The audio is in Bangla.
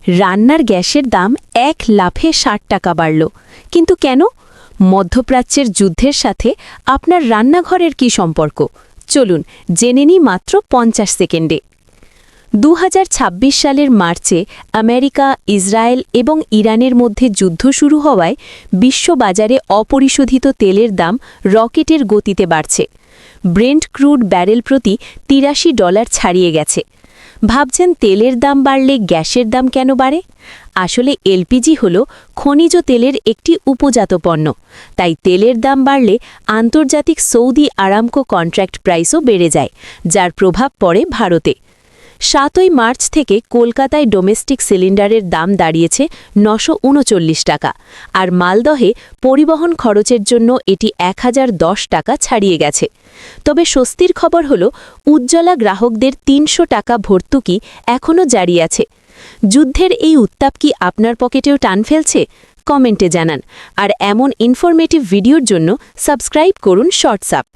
রান্নার গ্যাসের দাম এক লাফে ৬০ টাকা বাড়ল। কিন্তু কেন? মধ্যপ্রাচ্যের যুদ্ধের সাথে আপনার রান্নাঘরের কি সম্পর্ক? চলুন জেনে নিই মাত্র ৫০ সেকেন্ডে। ২০২৬ সালের মার্চে আমেরিকা, ইসরায়েল এবং ইরানের মধ্যে যুদ্ধ শুরু হওয়ায় বিশ্ববাজারে অপরিশোধিত তেলের দাম রকেটের গতিতে বাড়ছে। ব্রেন্ট ক্রুড ব্যারেল প্রতি $৮৩ ছাড়িয়ে গেছে। ভাবছেন তেলের দাম বাড়লে গ্যাসের দাম কেন বাড়ে? আসলে এলপিজি হল খনিজ তেলের একটি উপজাত পণ্য। তাই তেলের দাম বাড়লে আন্তর্জাতিক সৌদি আরামকো কন্ট্রাক্ট প্রাইসও বেড়ে যায়, যার প্রভাব পড়ে ভারতে। ৭ই মার্চ থেকে কলকাতায় ডোমেস্টিক সিলিন্ডারের দাম দাঁড়িয়েছে ৯৩৯ টাকা, আর মালদহে পরিবহন খরচের জন্য এটি ১০১০ টাকা ছাড়িয়ে গেছে। তবে স্বস্তির খবর হল উজ্জ্বলা গ্রাহকদের ৩০০ টাকা ভর্তুকি এখনও জারি আছে। যুদ্ধের এই উত্তাপ কি আপনার পকেটেও টান ফেলছে? কমেন্টে জানান। আর এমন ইনফরমেটিভ ভিডিওর জন্য সাবস্ক্রাইব করুন শর্টস আপ।